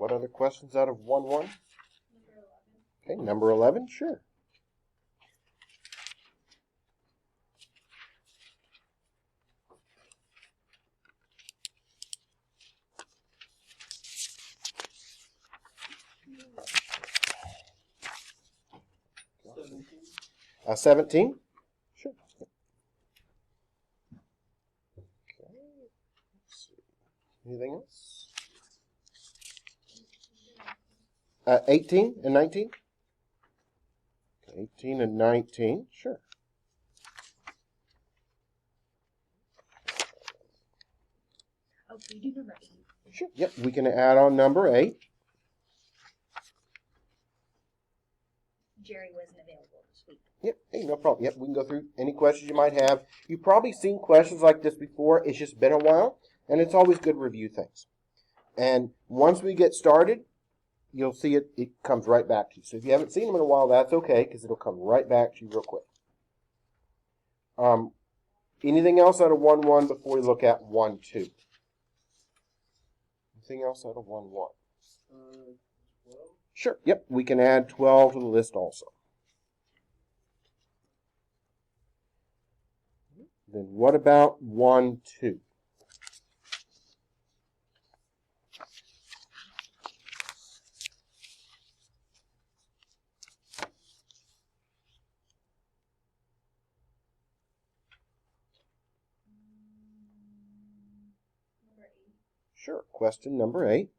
What other questions out of 1-1? Okay, number 11, sure. $17. 17? Sure. Okay. Let's see. Anything else? 18 and 19? 18 and 19, sure. Oh, we do number 8. Sure. Yep, we can add on number 8. Jerry wasn't available this week. Yep, hey, no problem. Yep, we can go through any questions you might have. You've probably seen questions like this before. It's just been a while, and it's always good to review things. And once we get started, you'll see it comes right back to you. So if you haven't seen them in a while, that's okay, because it'll come right back to you real quick. Anything else out of 1-1 before we look at 1-2? Anything else out of 1-1? 12. Sure, yep, we can add 12 to the list also. Then what about 1-2? Number 8. Sure, question number 8.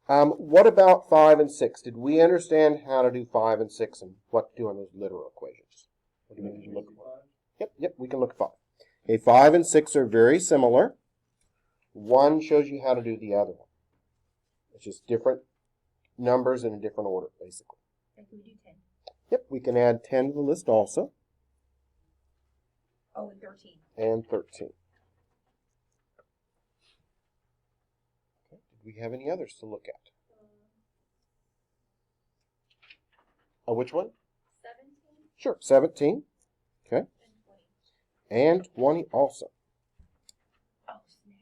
What about 5 and 6? Did we understand how to do 5 and 6 and what to do on those literal equations? What do you mean to look for? Yep, we can look at 5. Okay, 5 and 6 are very similar. One shows you how to do the other one. It's just different numbers in a different order, basically. Then can we do 10? Yep, we can add 10 to the list also. Oh, and 13. And 13. Okay, did we have any others to look at? Which one? 17. Sure, 17. Okay. And 20. And 20 also. Oh, snap.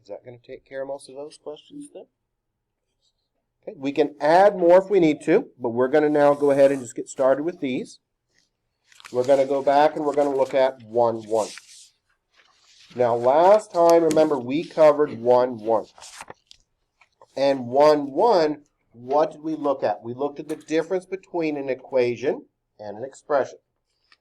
Is that going to take care of most of those questions then? Okay, we can add more if we need to, but we're going to now go ahead and just get started with these. We're going to go back and we're going to look at 1-1. Now, last time, remember, we covered 1-1. And 1-1, what did we look at? We looked at the difference between an equation and an expression.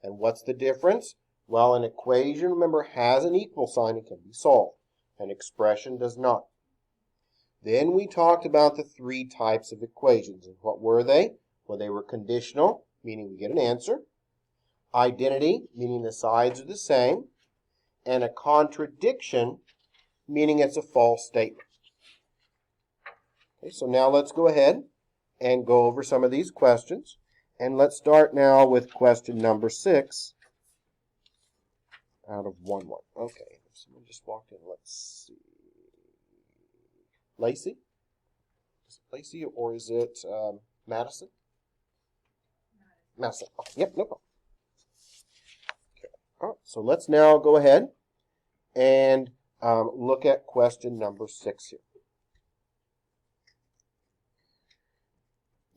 And what's the difference? Well, an equation, remember, has an equal sign and can be solved. An expression does not. Then we talked about the 3 types of equations. And what were they? Well, they were conditional, meaning we get an answer. Identity, meaning the sides are the same. And a contradiction, meaning it's a false statement. Okay, so now let's go ahead and go over some of these questions. And let's start now with question number 6 out of 1-1. Okay, someone just walked in. Let's see. Lacey? Is it Lacey or is it Madison? Madison. Oh, yep, no problem. Okay. All right, so let's now go ahead and look at question number 6 here.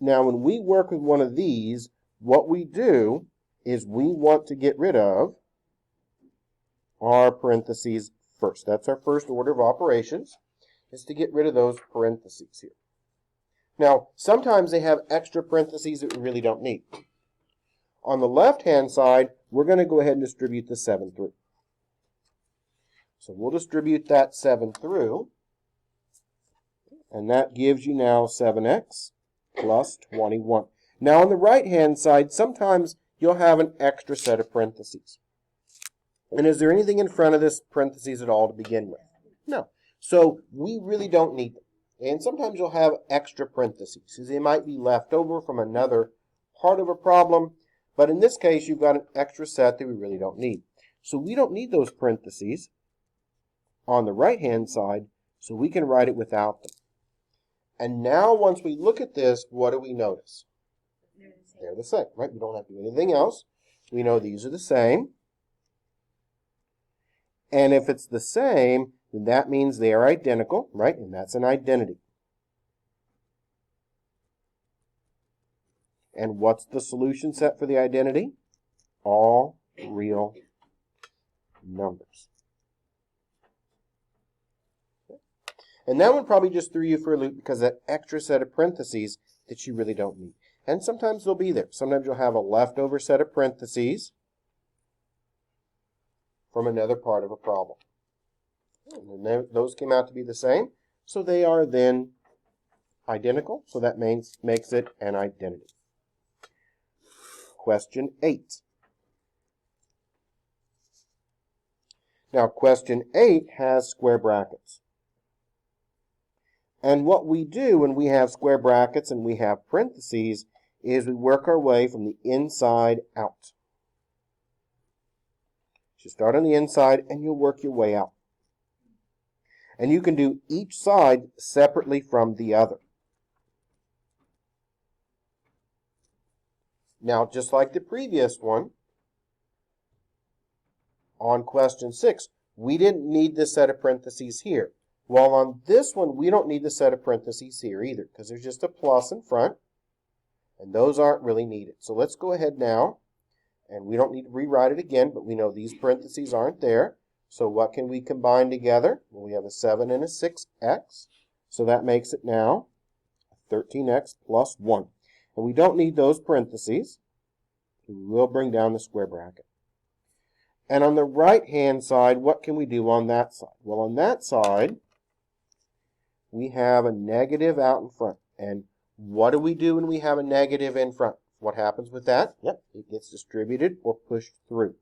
Now, when we work with one of these, what we do is we want to get rid of our parentheses first. That's our first order of operations, is to get rid of those parentheses here. Now, sometimes they have extra parentheses that we really don't need. On the left-hand side, we're going to go ahead and distribute the 7 through. So we'll distribute that 7 through, and that gives you now 7x plus 21. Now, on the right-hand side, sometimes you'll have an extra set of parentheses. And is there anything in front of this parentheses at all to begin with? No. So we really don't need them. And sometimes you'll have extra parentheses, because they might be left over from another part of a problem. But in this case, you've got an extra set that we really don't need. So we don't need those parentheses on the right-hand side, so we can write it without them. And now, once we look at this, what do we notice? They're the same, right? We don't have to do anything else. We know these are the same. And if it's the same, then that means they are identical, right? And that's an identity. And what's the solution set for the identity? All real numbers. And that one probably just threw you for a loop because that extra set of parentheses that you really don't need. And sometimes they'll be there. Sometimes you'll have a leftover set of parentheses from another part of a problem. And then those came out to be the same. So they are then identical. So that makes it an identity. Question 8. Now, question 8 has square brackets. And what we do when we have square brackets and we have parentheses is we work our way from the inside out. You start on the inside and you'll work your way out. And you can do each side separately from the other. Now, just like the previous one, on question 6, we didn't need this set of parentheses here. Well, on this one, we don't need the set of parentheses here either, because there's just a plus in front, and those aren't really needed. So let's go ahead now, and we don't need to rewrite it again, but we know these parentheses aren't there. So what can we combine together? Well, we have a 7 and a 6x, so that makes it now 13x plus 1. And we don't need those parentheses. We will bring down the square bracket. And on the right-hand side, what can we do on that side? Well, on that side, we have a negative out in front. And what do we do when we have a negative in front? What happens with that? Yep, it gets distributed or pushed through.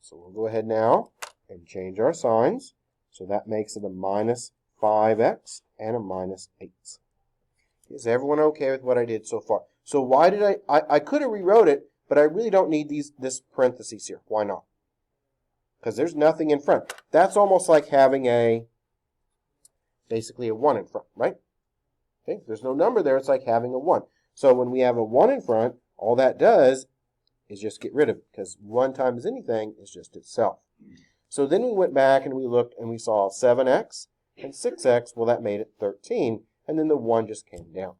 So we'll go ahead now and change our signs. So that makes it a minus 5x and a minus 8. Is everyone okay with what I did so far? So why did I could have rewrote it, but I really don't need this parentheses here. Why not? Because there's nothing in front. That's almost like having basically a 1 in front, right? Okay, if there's no number there, it's like having a 1. So when we have a 1 in front, all that does is just get rid of it, because 1 times anything is just itself. So then we went back and we looked and we saw 7x and 6x. Well, that made it 13, and then the 1 just came down.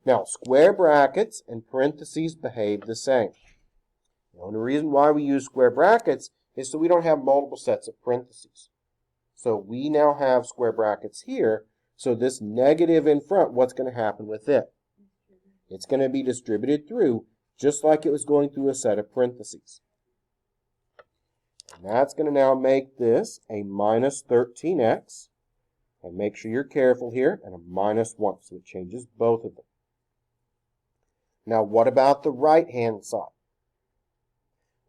Now, square brackets and parentheses behave the same. The only reason why we use square brackets is so we don't have multiple sets of parentheses. So we now have square brackets here. So this negative in front, what's going to happen with it? It's going to be distributed through just like it was going through a set of parentheses. And that's going to now make this a minus 13x. And make sure you're careful here, and a minus 1. So it changes both of them. Now, what about the right-hand side?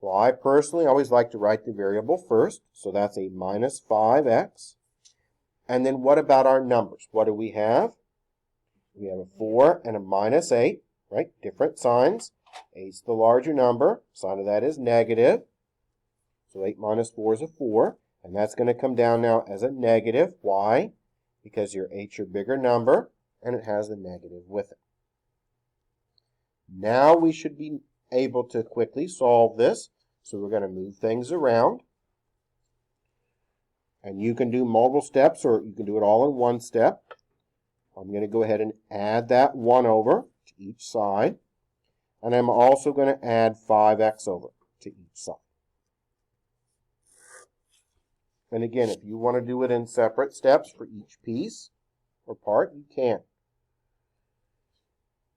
Well, I personally always like to write the variable first. So that's a minus 5x. And then what about our numbers? What do we have? We have a 4 and a minus 8, right? Different signs. 8's the larger number. Sign of that is negative. So 8 minus 4 is a 4. And that's going to come down now as a negative. Why? Because your 8's your bigger number, and it has the negative with it. Now we should be able to quickly solve this. So we're going to move things around. And you can do multiple steps, or you can do it all in one step. I'm going to go ahead and add that 1 over to each side. And I'm also going to add 5x over to each side. And again, if you want to do it in separate steps for each piece or part, you can.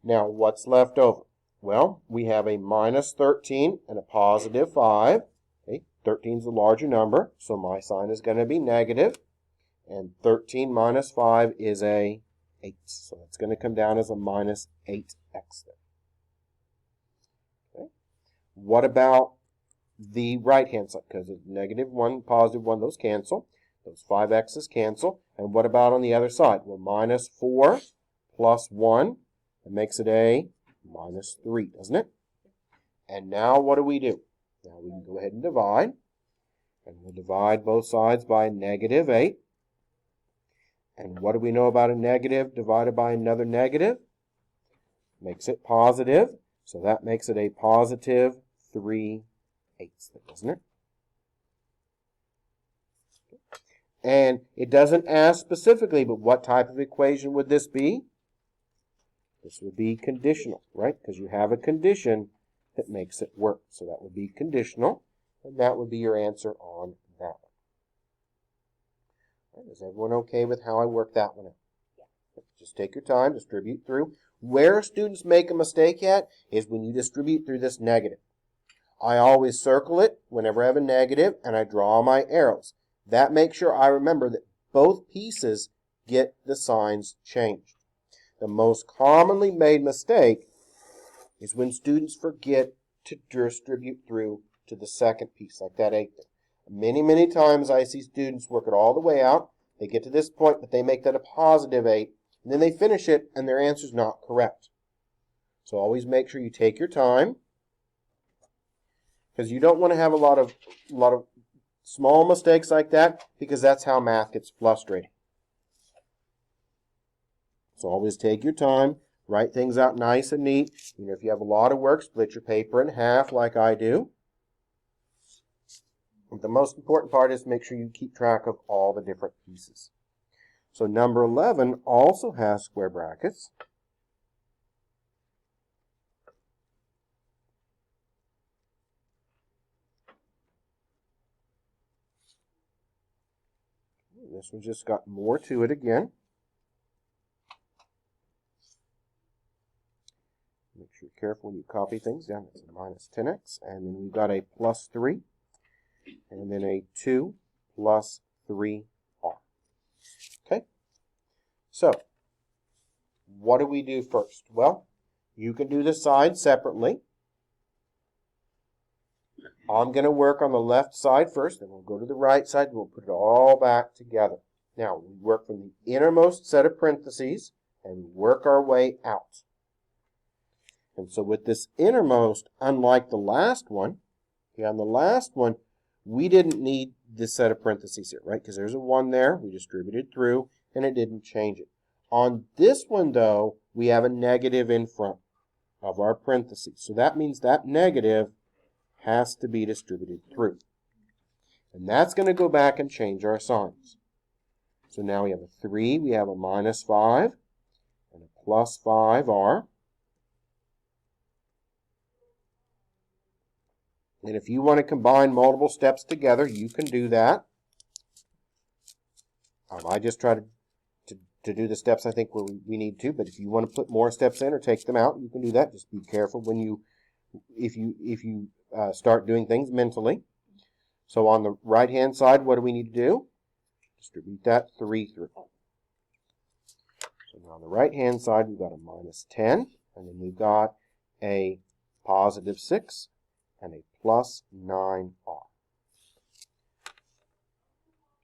Now, what's left over? Well, we have a minus 13 and a positive 5. Okay, 13 is the larger number, so my sign is going to be negative. And 13 minus 5 is a 8. So it's going to come down as a minus 8x there. Okay. What about the right-hand side? Because it's negative 1, positive 1, those cancel. Those 5x's cancel. And what about on the other side? Well, minus 4 plus 1. It makes it a minus 3, doesn't it? And now what do we do? Now we can go ahead and divide. And we'll divide both sides by negative 8. And what do we know about a negative divided by another negative? Makes it positive. So that makes it a positive 3/8, doesn't it? And it doesn't ask specifically, but what type of equation would this be? This would be conditional, right? Because you have a condition that makes it work. So that would be conditional, and that would be your answer on that one. Right, is everyone okay with how I work that one out? Yeah. Just take your time, distribute through. Where students make a mistake at is when you distribute through this negative. I always circle it whenever I have a negative, and I draw my arrows. That makes sure I remember that both pieces get the signs changed. The most commonly made mistake is when students forget to distribute through to the second piece, like that 8 there. Many, many times I see students work it all the way out. They get to this point, but they make that a positive 8, and then they finish it, and their answer's not correct. So always make sure you take your time, because you don't want to have a lot of small mistakes like that, because that's how math gets frustrating. So always take your time, write things out nice and neat. If you have a lot of work, split your paper in half like I do. But the most important part is make sure you keep track of all the different pieces. So number 11 also has square brackets. This one just got more to it again. Make sure you're careful when you copy things down. It's a minus 10x. And then we've got a plus 3. And then a 2 plus 3r. Okay? So, what do we do first? Well, you can do the sides separately. I'm going to work on the left side first, then we'll go to the right side, and we'll put it all back together. Now, we work from the innermost set of parentheses, and work our way out. And so with this innermost, unlike the last one, on the last one, we didn't need this set of parentheses here, right? Because there's a 1 there, we distributed through, and it didn't change it. On this one, though, we have a negative in front of our parentheses. So that means that negative has to be distributed through. And that's going to go back and change our signs. So now we have a 3, we have a minus 5, and a plus 5r. And if you want to combine multiple steps together, you can do that. I just try to do the steps I think where we need to, but if you want to put more steps in or take them out, you can do that. Just be careful if you start doing things mentally. So on the right-hand side, what do we need to do? Distribute that 3 through. So now on the right-hand side, we've got a minus 10, and then we've got a positive 6, and a plus 9r.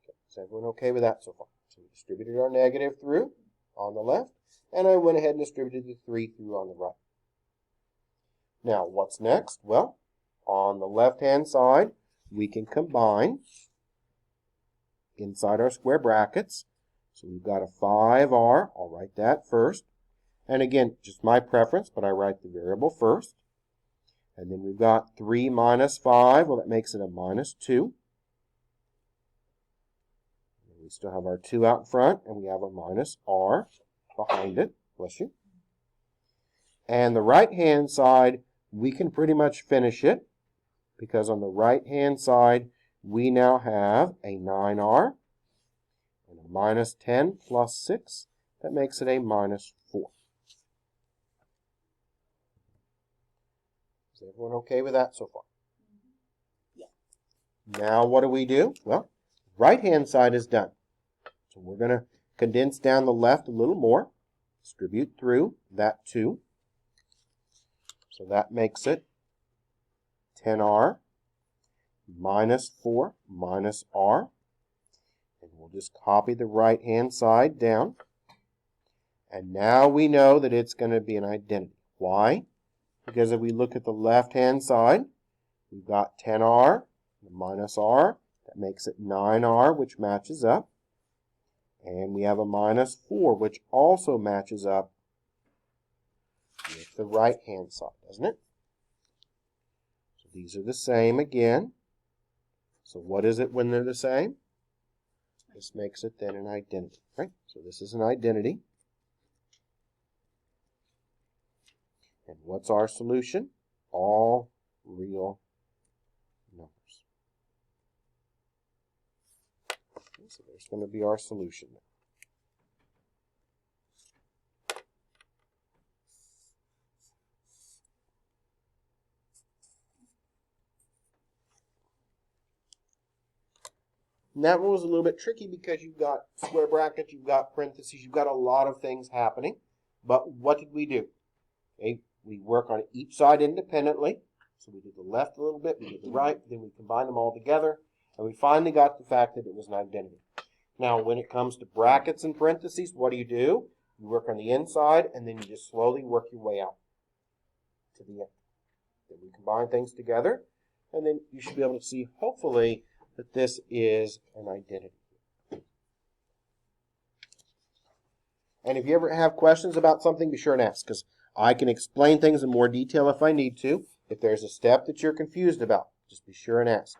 Okay, is everyone okay with that so far? So we distributed our negative through on the left, and I went ahead and distributed the 3 through on the right. Now, what's next? Well, on the left-hand side, we can combine inside our square brackets. So we've got a 5r. I'll write that first. And again, just my preference, but I write the variable first. And then we've got 3 minus 5. Well, that makes it a minus 2. And we still have our 2 out front, and we have a minus r behind it. Bless you. And the right-hand side, we can pretty much finish it, because on the right-hand side, we now have a 9r and a minus 10 plus 6. That makes it a minus 4. Is everyone okay with that so far? Yeah. Now what do we do? Well, right-hand side is done. So we're going to condense down the left a little more. Distribute through that 2. So that makes it 10r minus 4 minus r. And we'll just copy the right-hand side down. And now we know that it's going to be an identity. Why? Because if we look at the left-hand side, we've got 10r minus r. That makes it 9r, which matches up. And we have a minus 4, which also matches up with the right-hand side, doesn't it? So these are the same again. So what is it when they're the same? This makes it then an identity, right? So this is an identity. And what's our solution? All real numbers. Okay, so there's going to be our solution there. And that one was a little bit tricky because you've got square brackets, you've got parentheses, you've got a lot of things happening. But what did we do? Okay, we work on each side independently. So we did the left a little bit, we did the right, then we combined them all together, and we finally got the fact that it was an identity. Now, when it comes to brackets and parentheses, what do? You work on the inside, and then you just slowly work your way out to the end. Then we combine things together, and then you should be able to see, hopefully, that this is an identity. And if you ever have questions about something, be sure and ask, because I can explain things in more detail if I need to. If there's a step that you're confused about, just be sure and ask.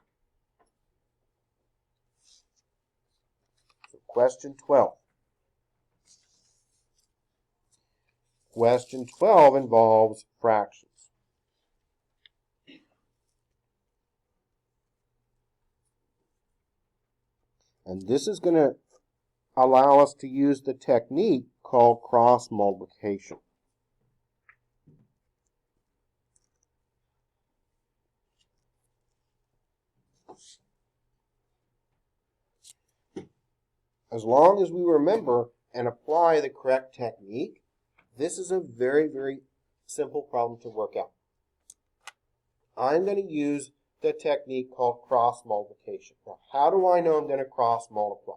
So question 12. Question 12 involves fractions. And this is going to allow us to use the technique called cross multiplication. As long as we remember and apply the correct technique, this is a very, very simple problem to work out. I'm going to use the technique called cross multiplication. Now, how do I know I'm going to cross multiply?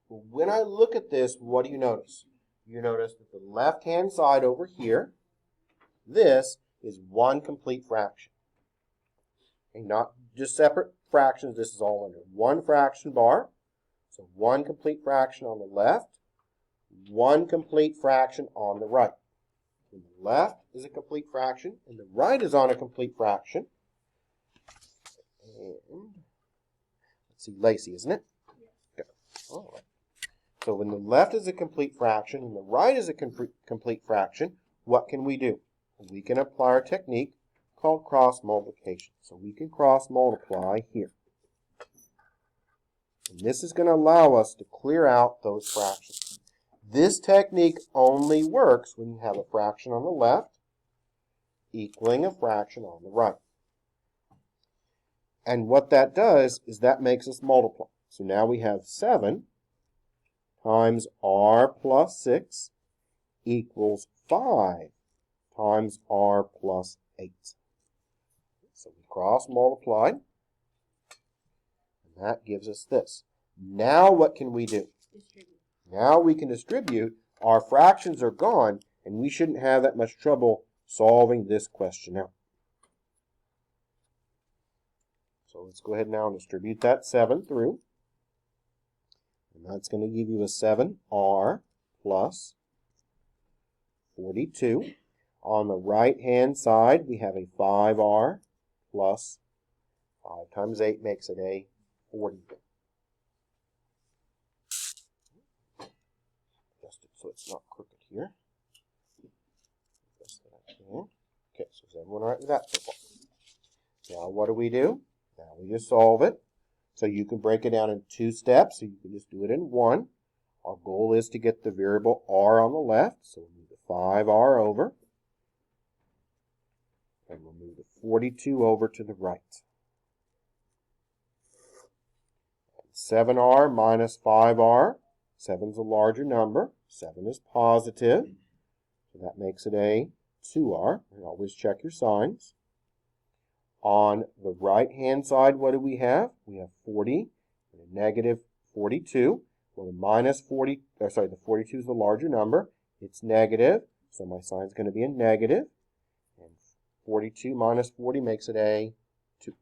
Well, when I look at this, what do you notice? You notice that the left-hand side over here, this is one complete fraction. Okay, not just separate fractions, this is all under one fraction bar. So one complete fraction on the left, one complete fraction on the right. And the left is a complete fraction, and the right is on a complete fraction. And let's see, Lacey, isn't it? Yeah. All right. So when the left is a complete fraction and the right is a complete fraction, what can we do? We can apply our technique called cross multiplication. So we can cross multiply here. And this is going to allow us to clear out those fractions. This technique only works when you have a fraction on the left equaling a fraction on the right. And what that does is that makes us multiply. So now we have 7 times r plus 6 equals 5 times r plus 8. So we cross multiplied, and that gives us this. Now what can we do? Distribute. Now we can distribute. Our fractions are gone, and we shouldn't have that much trouble solving this question out. So let's go ahead now and distribute that 7 through. And that's going to give you a 7r plus 42. On the right-hand side, we have a 5r plus 5 times 8 makes it a 40. Adjust it so it's not crooked here. Adjust that again. Okay, so is everyone all right with that so far? Now what do? Now we just solve it. So you can break it down in 2 steps, so you can just do it in 1. Our goal is to get the variable r on the left, so we'll move the 5r over. And we'll move the 42 over to the right. 7r minus 5r. 7 is a larger number. 7 is positive. So that makes it a 2r. And always check your signs. On the right-hand side, what do we have? We have 40 and a negative 42. Well, the 42 is the larger number. It's negative, so my sign is going to be a negative. And 42 minus 40 makes it a 2.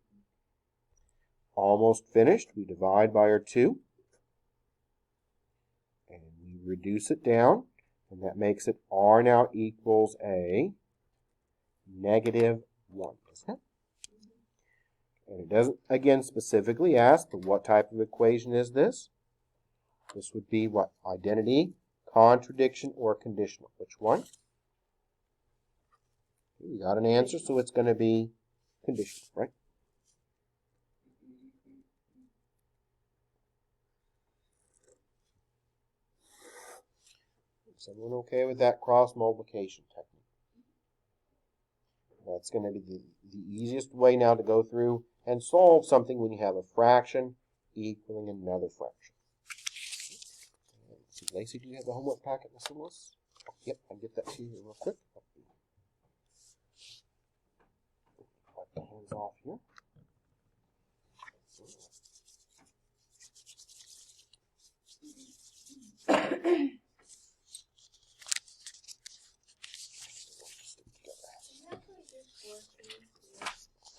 Almost finished. We divide by our 2. And we reduce it down. And that makes it r now equals a negative 1, isn't it? And it doesn't, again, specifically ask, but what type of equation is this? This would be what? Identity, contradiction, or conditional. Which one? We got an answer, so it's going to be conditional, right? Is everyone okay with that cross multiplication technique? That's going to be the easiest way now to go through and solve something when you have a fraction equaling another fraction. Let's see, Lacey, do you have the homework packet, Mr. Lewis? Oh, yep, I'll get that to you real quick. Wipe the hands off here.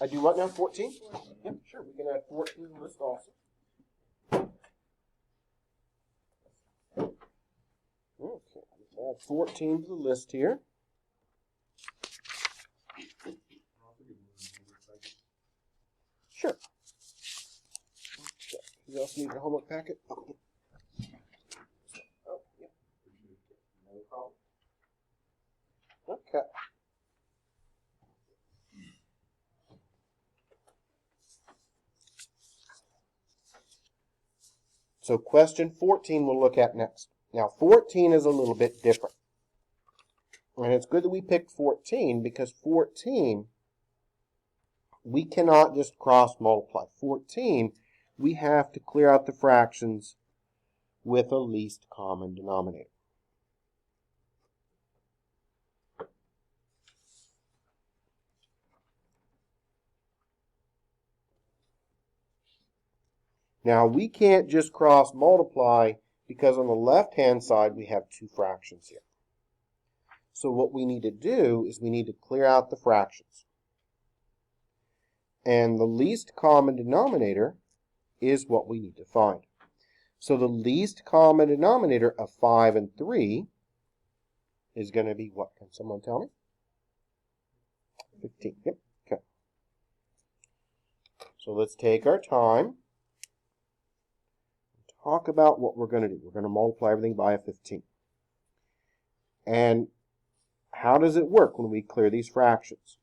I do what now? 14? Yep, sure. We can add 14 to the list also. Okay, let's add 14 to the list here. Sure. Okay. You also need your homework packet? Oh, yeah. No problem. Okay. So question 14 we'll look at next. Now 14 is a little bit different. And it's good that we picked 14 because 14, we cannot just cross multiply. 14, we have to clear out the fractions with a least common denominator. Now, we can't just cross multiply because on the left-hand side we have two fractions here. So what we need to do is we need to clear out the fractions. And the least common denominator is what we need to find. So the least common denominator of 5 and 3 is going to be what? Can someone tell me? 15. Yep. Okay. So let's take our time. Talk about what we're going to do. We're going to multiply everything by a 15. And how does it work when we clear these fractions?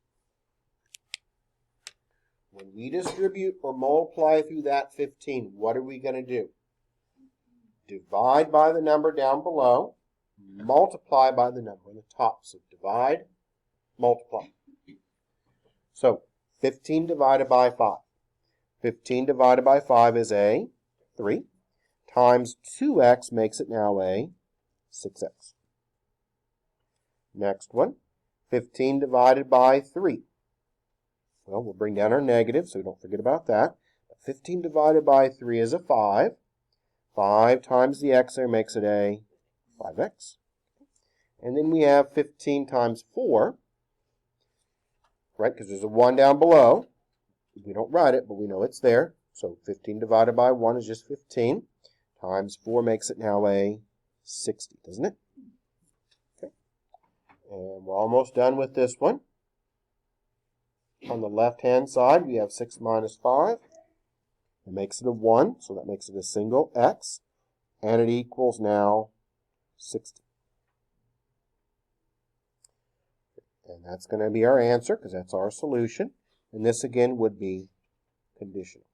When we distribute or multiply through that 15, what are we going to do? Divide by the number down below, multiply by the number on the top. So divide, multiply. So 15 divided by 5. 15 divided by 5 is a 3. Times 2x makes it now a 6x. Next one, 15 divided by 3. Well, we'll bring down our negative, so we don't forget about that. 15 divided by 3 is a 5. 5 times the x there makes it a 5x. And then we have 15 times 4, right, because there's a 1 down below. We don't write it, but we know it's there. So 15 divided by 1 is just 15. Times 4 makes it now a 60, doesn't it? Okay. And we're almost done with this one. On the left-hand side, we have 6 minus 5. It makes it a 1, so that makes it a single x. And it equals now 60. And that's going to be our answer, because that's our solution. And this, again, would be conditional.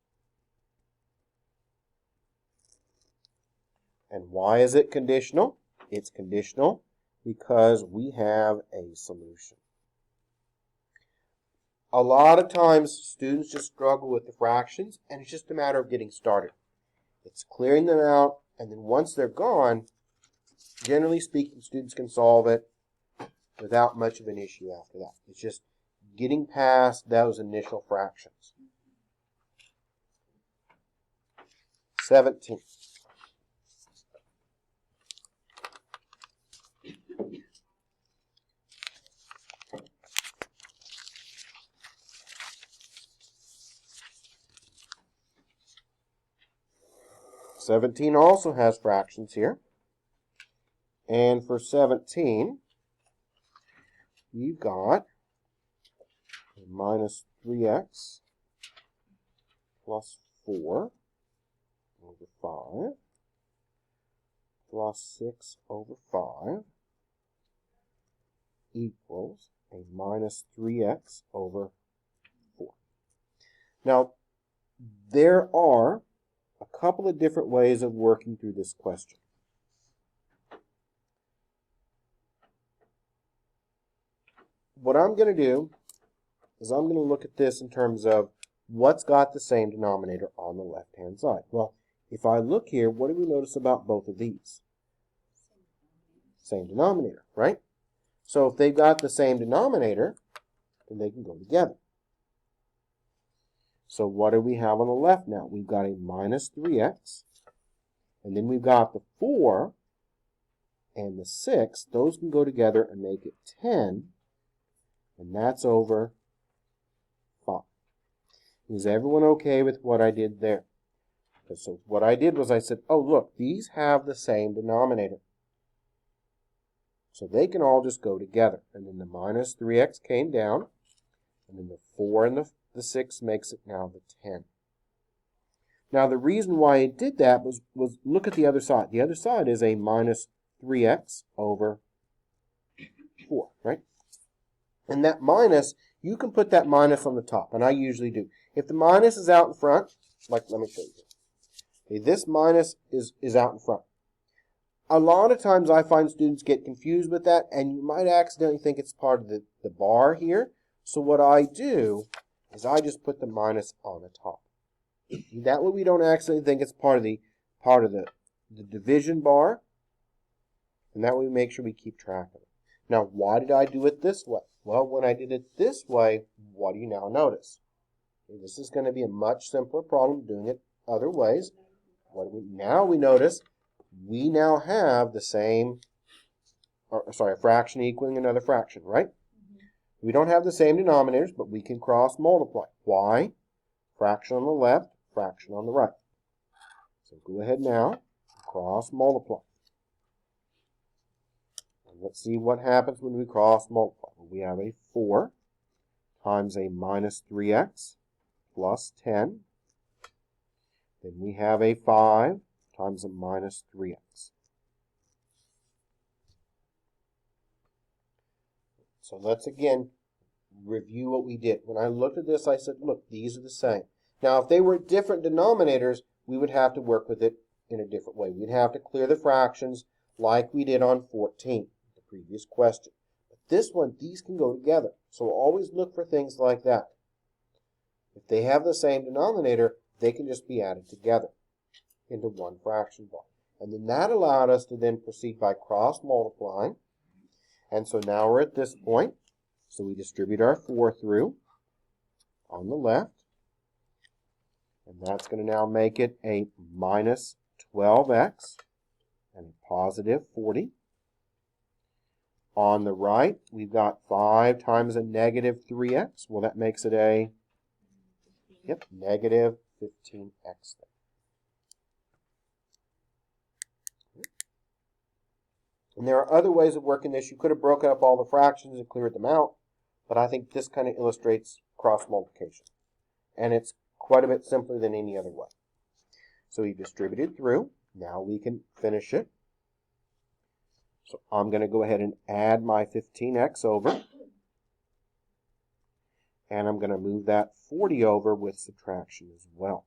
And why is it conditional? It's conditional because we have a solution. A lot of times, students just struggle with the fractions, and it's just a matter of getting started. It's clearing them out, and then once they're gone, generally speaking, students can solve it without much of an issue after that. It's just getting past those initial fractions. 17. Seventeen also has fractions here. And for 17, you've got minus 3x plus 4 over 5 plus 6 over 5 equals a minus 3x over 4. Now, there are a couple of different ways of working through this question. What I'm going to do is I'm going to look at this in terms of what's got the same denominator on the left-hand side. Well, if I look here, what do we notice about both of these? Same denominator, right? So if they've got the same denominator, then they can go together. So what do we have on the left now? We've got a minus 3x, and then we've got the 4 and the 6. Those can go together and make it 10, and that's over 5. Is everyone okay with what I did there? So what I did was I said, oh, look, these have the same denominator. So they can all just go together. And then the minus 3x came down, and then the 4 and the 6 makes it now the 10. Now the reason why it did that was look at the other side. The other side is a minus 3x over 4, right? And that minus, you can put that minus on the top, and I usually do. If the minus is out in front, like let me show you. Okay, this minus is out in front. A lot of times I find students get confused with that, and you might accidentally think it's part of the bar here. So what I do is I just put the minus on the top. That way we don't accidentally think it's part of the division bar, and that way we make sure we keep track of it. Now, why did I do it this way? Well, when I did it this way, what do you now notice? Okay, this is going to be a much simpler problem doing it other ways. Now we notice we now have the same, a fraction equaling another fraction, right? We don't have the same denominators, but we can cross multiply. Why? Fraction on the left, fraction on the right. So go ahead now, cross multiply. And let's see what happens when we cross multiply. Well, we have a 4 times a minus 3x plus 10. Then we have a 5 times a minus 3x. So let's again review what we did. When I looked at this, I said, look, these are the same. Now, if they were different denominators, we would have to work with it in a different way. We'd have to clear the fractions like we did on 14, the previous question. But this one, these can go together. So always look for things like that. If they have the same denominator, they can just be added together into one fraction bar. And then that allowed us to then proceed by cross multiplying. And so now we're at this point. So we distribute our 4 through on the left. And that's going to now make it a minus 12x and a positive 40. On the right, we've got 5 times a negative 3x. Well, that makes it a negative 15x. And there are other ways of working this. You could have broken up all the fractions and cleared them out, but I think this kind of illustrates cross multiplication. And it's quite a bit simpler than any other way. So we distributed through. Now we can finish it. So I'm going to go ahead and add my 15x over. And I'm going to move that 40 over with subtraction as well.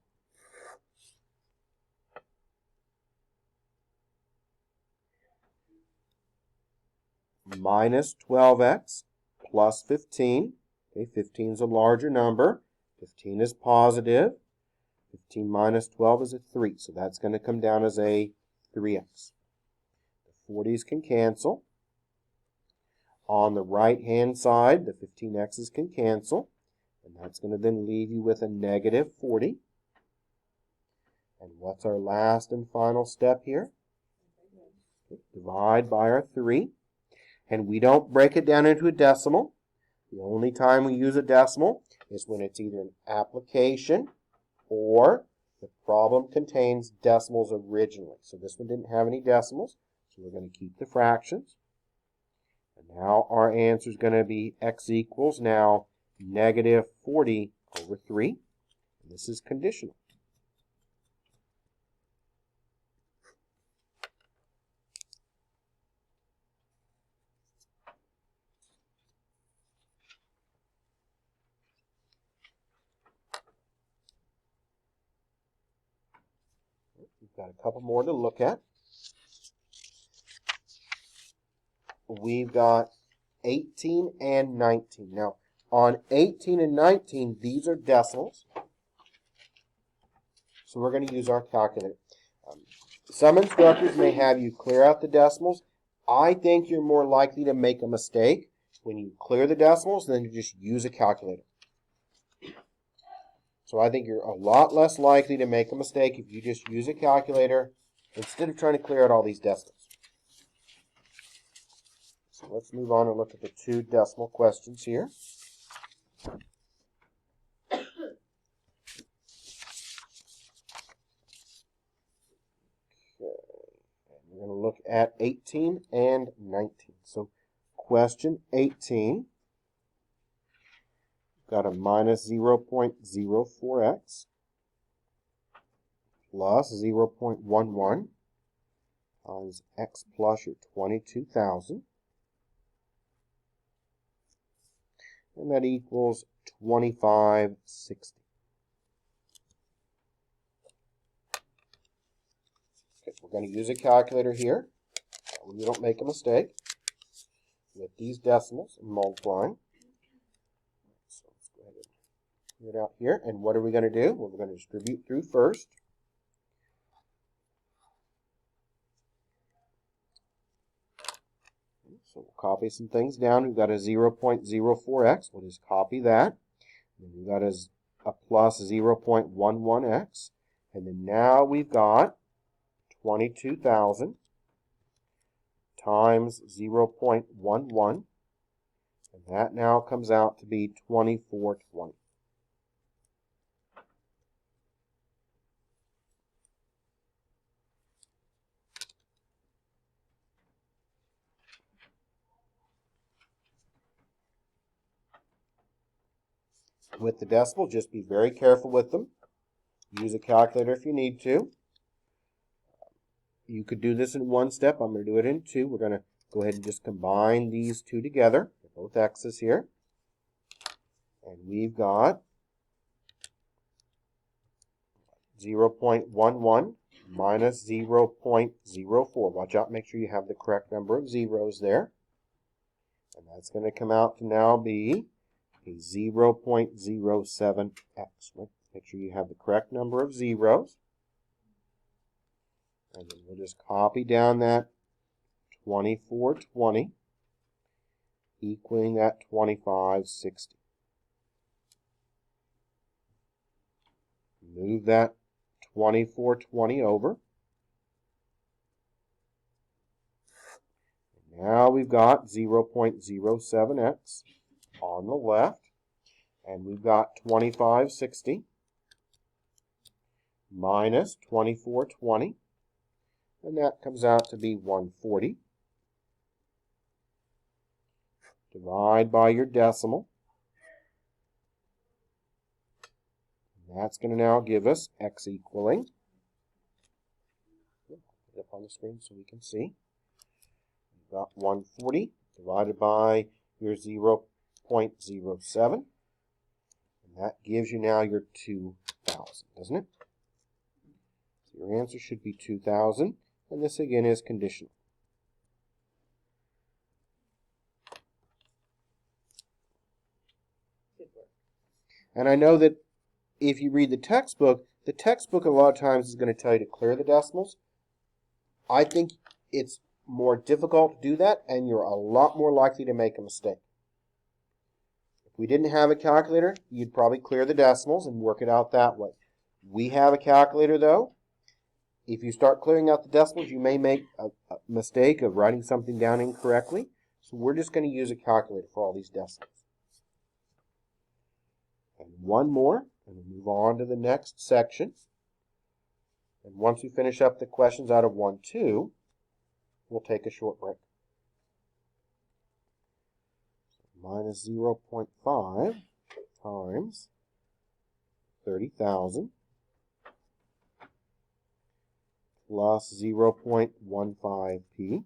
Minus 12x plus 15. Okay, 15 is a larger number. 15 is positive. 15 minus 12 is a 3. So that's going to come down as a 3x. The 40s can cancel. On the right-hand side, the 15x's can cancel. And that's going to then leave you with a negative 40. And what's our last and final step here? Okay, divide by our 3. And we don't break it down into a decimal. The only time we use a decimal is when it's either an application or the problem contains decimals originally. So this one didn't have any decimals, so we're going to keep the fractions. And now our answer is going to be x equals now negative 40 over 3. And this is conditional. We've got a couple more to look at. We've got 18 and 19. Now, on 18 and 19, these are decimals. So we're going to use our calculator. Some instructors may have you clear out the decimals. I think you're more likely to make a mistake when you clear the decimals than to just use a calculator. So I think you're a lot less likely to make a mistake if you just use a calculator instead of trying to clear out all these decimals. So let's move on and look at the two decimal questions here. We're going to look at 18 and 19. So question 18, got a minus 0.04x plus 0.11 times x plus your 22,000. And that equals 2560. Okay, we're going to use a calculator here. You don't make a mistake with these decimals and multiplying. So let's go ahead and clear it out here. And what are we going to do? Well, we're going to distribute through first. So we'll copy some things down. We've got a 0.04x. We'll just copy that. And we've got a plus 0.11x. And then now we've got 22,000 times 0.11. And that now comes out to be 2420. With the decimal, just be very careful with them. Use a calculator if you need to. You could do this in one step. I'm going to do it in two. We're going to go ahead and just combine these two together. Both x's here. And we've got 0.11 minus 0.04. Watch out, make sure you have the correct number of zeros there. And that's going to come out to now be a 0.07x. Right? Make sure you have the correct number of zeros. And then we'll just copy down that 2420, equaling that 2560. Move that 2420 over. Now we've got 0.07x on the left, and we've got 2560 minus 2420, and that comes out to be 140. Divide by your decimal. And that's going to now give us x equaling. Put it up on the screen so we can see. We've got 140 divided by your 0.07. And that gives you now your 2,000, doesn't it? So your answer should be 2,000. And this again is conditional. And I know that if you read the textbook a lot of times is going to tell you to clear the decimals. I think it's more difficult to do that, and you're a lot more likely to make a mistake. If we didn't have a calculator, you'd probably clear the decimals and work it out that way. We have a calculator, though. If you start clearing out the decimals, you may make a mistake of writing something down incorrectly. So we're just going to use a calculator for all these decimals. And one more, and we'll move on to the next section. And once we finish up the questions out of 1-2, we'll take a short break. So minus 0.5 times 30,000 plus 0.15p.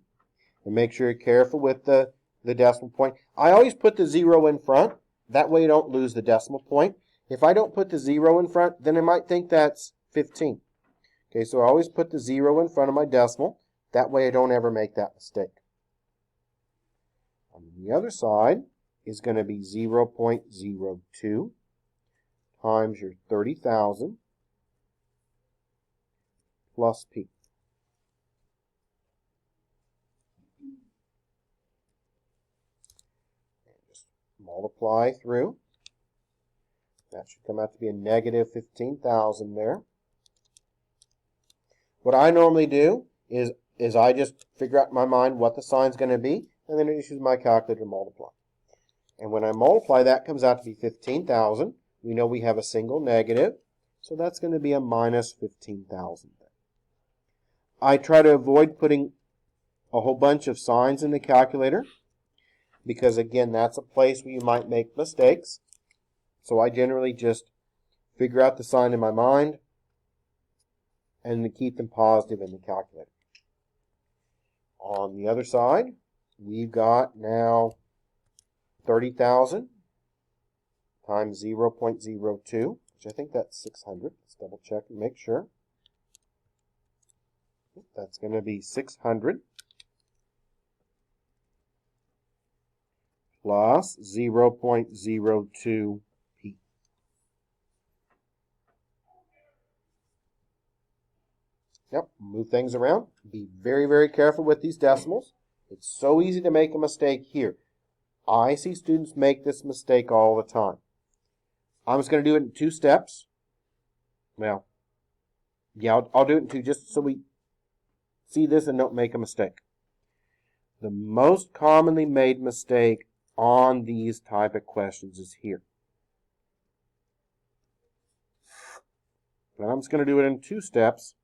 And make sure you're careful with the decimal point. I always put the 0 in front. That way you don't lose the decimal point. If I don't put the 0 in front, then I might think that's 15. Okay, so I always put the 0 in front of my decimal. That way I don't ever make that mistake. On the other side is going to be 0.02 times your 30,000 plus P. And just multiply through. That should come out to be a negative 15,000 there. What I normally do is I just figure out in my mind what the sign's going to be, and then I just use my calculator to multiply. And when I multiply, that comes out to be 15,000. We know we have a single negative, so that's going to be a minus 15,000 there. I try to avoid putting a whole bunch of signs in the calculator because, again, that's a place where you might make mistakes. So I generally just figure out the sign in my mind and to keep them positive in the calculator. On the other side, we've got now 30,000 times 0.02, which I think that's 600. Let's double check and make sure. That's going to be 600 plus 0.02 P. Yep, move things around. Be very, very careful with these decimals. It's so easy to make a mistake here. I see students make this mistake all the time. I'm just going to do it in 2 steps. Well, yeah, I'll do it in 2 just so we see this and don't make a mistake. The most commonly made mistake on these type of questions is here. And I'm just going to do it in 2 steps.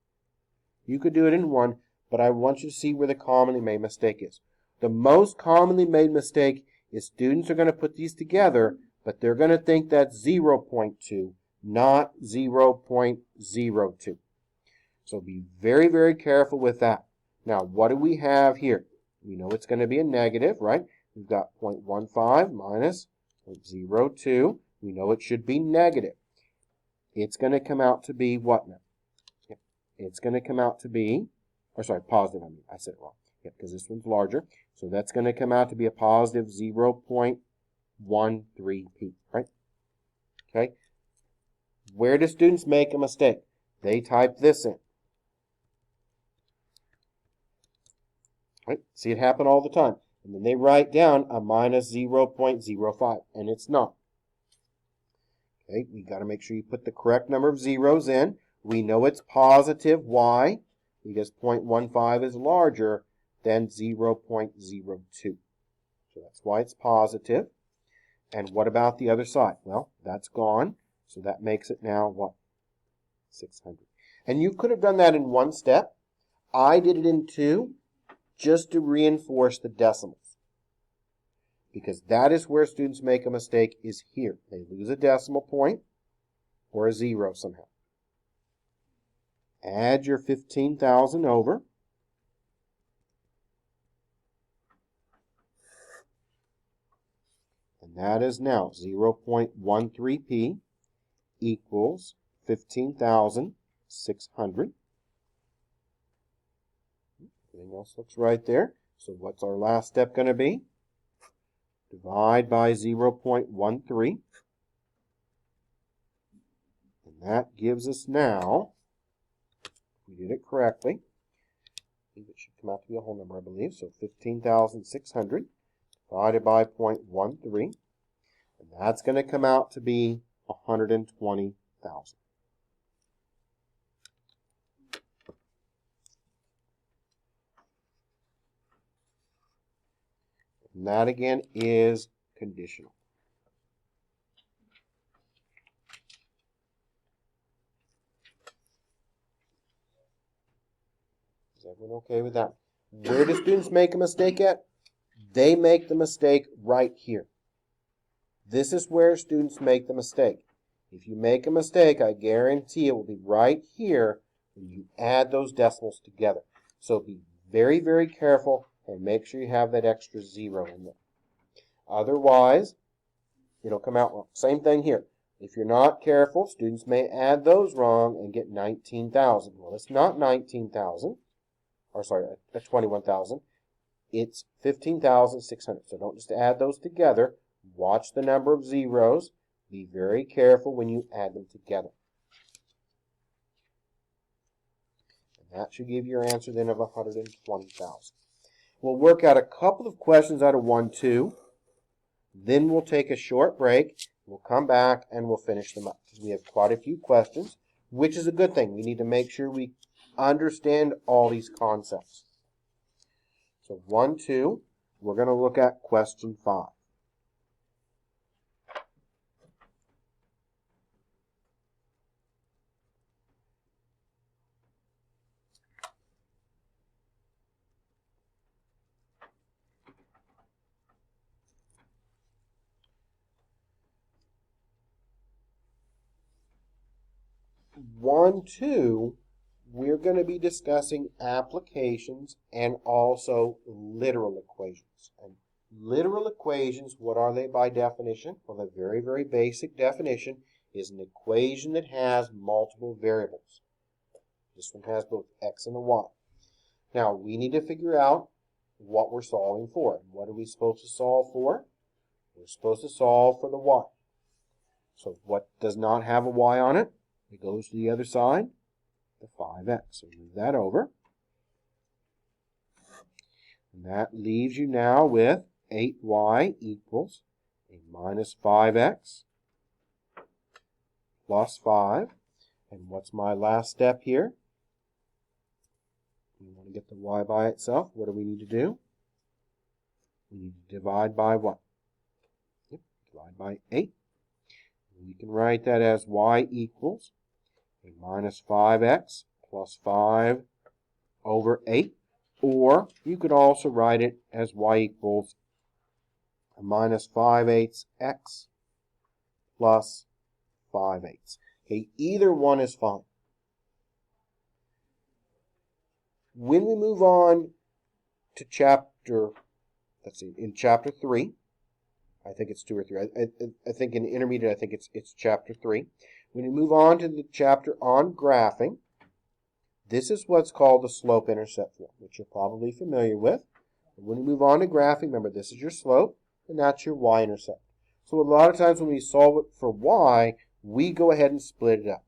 You could do it in 1, but I want you to see where the commonly made mistake is. The most commonly made mistake is students are going to put these together, but they're going to think that's 0.2, not 0.02. So be very, very careful with that. Now, what do we have here? We know it's going to be a negative, right? We've got 0.15 minus 0.02. We know it should be negative. It's going to come out to be what now? It's going to come out to be, positive, I said it wrong. Yeah, because this one's larger. So that's going to come out to be a positive 0.13p, right? Okay. Where do students make a mistake? They type this in. Right? See it happen all the time. And then they write down a minus 0.05, and it's not. Okay, we got to make sure you put the correct number of zeros in. We know it's positive. Why? Because 0.15 is larger than 0.02. So that's why it's positive. And what about the other side? Well, that's gone. So that makes it now what? 600. And you could have done that in 1 step. I did it in 2 just to reinforce the decimals. Because that is where students make a mistake, is here. They lose a decimal point or a 0 somehow. Add your 15,000 over. And that is now 0.13p equals 15,600. Everything else looks right there. So what's our last step going to be? Divide by 0.13. And that gives us now, if we did it correctly, it should come out to be a whole number, I believe. So 15,600 divided by 0.13. And that's going to come out to be 120,000. And that again is conditional. Is everyone okay with that? Where do students make a mistake at? They make the mistake right here. This is where students make the mistake. If you make a mistake, I guarantee it will be right here when you add those decimals together. So be very, very careful and make sure you have that extra 0 in there. Otherwise, it'll come out wrong. Same thing here. If you're not careful, students may add those wrong and get 19,000. Well, it's not 19,000, or sorry, 21,000. It's 15,600. So don't just add those together. Watch the number of zeros. Be very careful when you add them together. And that should give you your answer then of 120,000. We'll work out a couple of questions out of 1-2. Then we'll take a short break. We'll come back and we'll finish them up because we have quite a few questions, which is a good thing. We need to make sure we understand all these concepts. So 1-2, we're going to look at question 5. We're going to be discussing applications and also literal equations. And literal equations, what are they by definition? Well, the very, very basic definition is an equation that has multiple variables. This one has both x and a y. Now, we need to figure out what we're solving for. What are we supposed to solve for? We're supposed to solve for the y. So what does not have a y on it? It goes to the other side, the 5x. So move that over. And that leaves you now with 8y equals a minus 5x plus 5. And what's my last step here? We want to get the y by itself. What do we need to do? We need to divide by what? Yep, divide by 8. We can write that as y equals a minus 5x plus 5 over 8. Or you could also write it as y equals a minus 5/8 x plus 5/8. Okay, either one is fine. When we move on to chapter, in chapter 3, I think it's 2 or 3. I think in intermediate, I think it's chapter 3. When we move on to the chapter on graphing, this is what's called the slope-intercept form, which you're probably familiar with. And when we move on to graphing, remember this is your slope, and that's your y-intercept. So a lot of times when we solve it for y, we go ahead and split it up.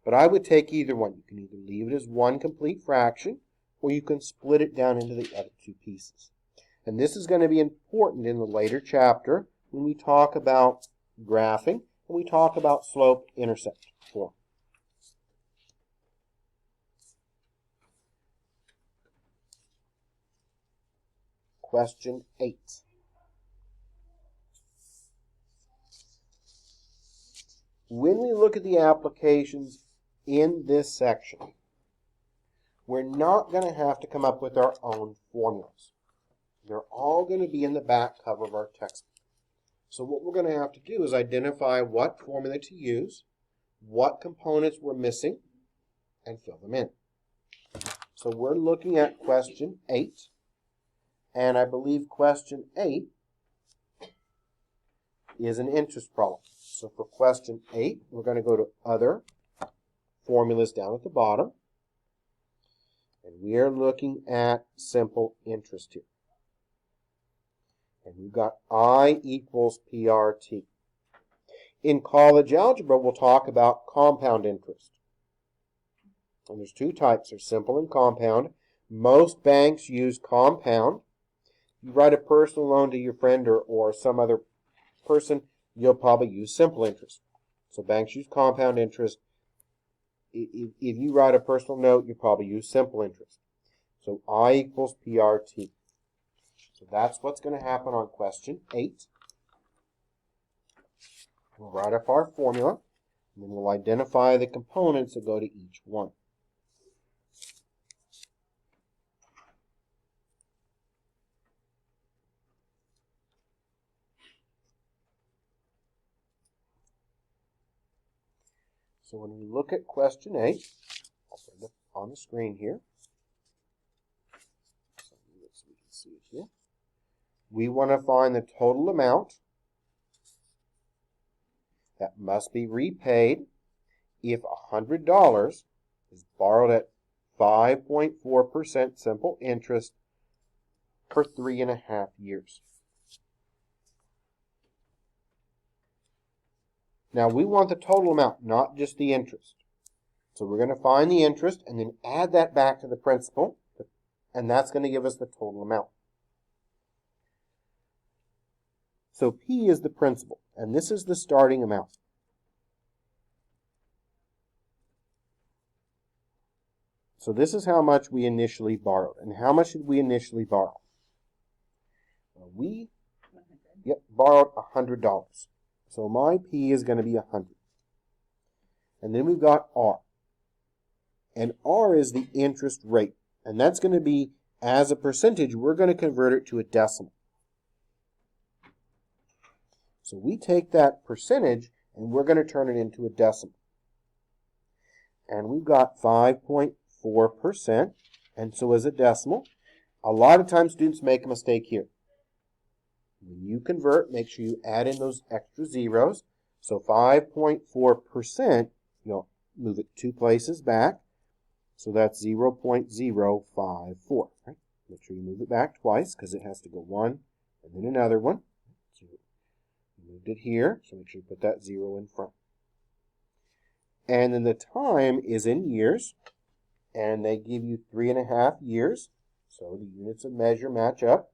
But I would take either one. You can either leave it as one complete fraction, or you can split it down into the other two pieces. And this is going to be important in the later chapter when we talk about graphing and we talk about slope-intercept form. Question 8. When we look at the applications in this section, we're not going to have to come up with our own formulas. They're all going to be in the back cover of our textbook. So what we're going to have to do is identify what formula to use, what components we're missing, and fill them in. So we're looking at question 8, and I believe question 8 is an interest problem. So for question 8, we're going to go to Other, Formulas down at the bottom, and we are looking at simple interest here. And we've got I equals PRT. In college algebra, we'll talk about compound interest. And there's two types, there's simple and compound. Most banks use compound. You write a personal loan to your friend or some other person, you'll probably use simple interest. So banks use compound interest. If you write a personal note, you probably use simple interest. So I equals PRT. So that's what's going to happen on question 8. We'll write up our formula, and then we'll identify the components that go to each one. So when we look at question 8, I'll put it up on the screen here, so we can see it here. We want to find the total amount that must be repaid if $100 is borrowed at 5.4% simple interest for 3.5 years. Now we want the total amount, not just the interest. So we're going to find the interest and then add that back to the principal, and that's going to give us the total amount. So P is the principal, and this is the starting amount. So this is how much we initially borrowed. And how much did we initially borrow? Well, we borrowed $100. So my P is going to be 100. And then we've got R. And R is the interest rate. And that's going to be, as a percentage, we're going to convert it to a decimal. So we take that percentage and we're going to turn it into a decimal. And we've got 5.4%. And so as a decimal, a lot of times students make a mistake here. When you convert, make sure you add in those extra zeros. So 5.4%, you'll move it 2 places back. So that's 0.054. Right? Make sure you move it back twice because it has to go one and then another one. So you moved it here, so make sure you put that 0 in front. And then the time is in years, and they give you 3.5 years. So the units of measure match up,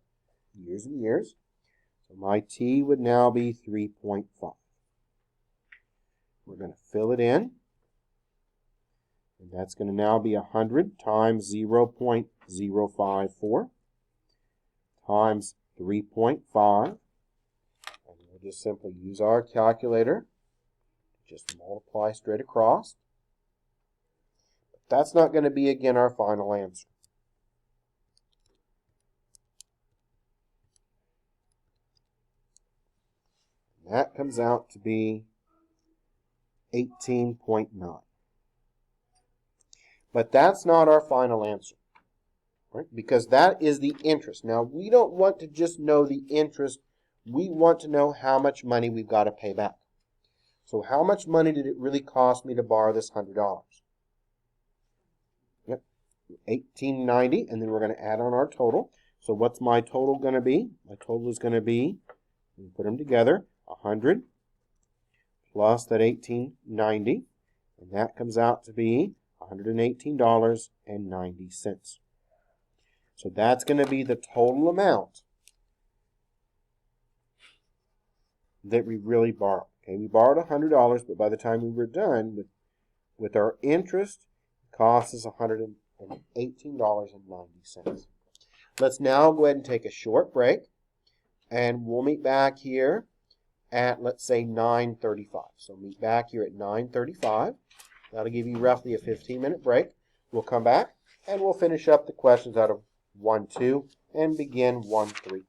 years and years. So my T would now be 3.5. We're going to fill it in. And that's going to now be 100 times 0.054 times 3.5. And we'll just simply use our calculator. Just multiply straight across. But that's not going to be, again, our final answer. And that comes out to be 18.9. But that's not our final answer, right? Because that is the interest. Now, we don't want to just know the interest. We want to know how much money we've got to pay back. So how much money did it really cost me to borrow this $100? Yep, $18.90, and then we're going to add on our total. So what's my total going to be? My total is going to be, we put them together, 100 plus that $18.90, and that comes out to be $118.90. So that's going to be the total amount that we really borrowed. Okay, we borrowed $100, but by the time we were done with our interest, it cost us $118.90. Let's now go ahead and take a short break, and we'll meet back here at, let's say, 9:35. So meet back here at 9:35. That'll give you roughly a 15-minute break. We'll come back, and we'll finish up the questions out of 1-2 and begin 1-3.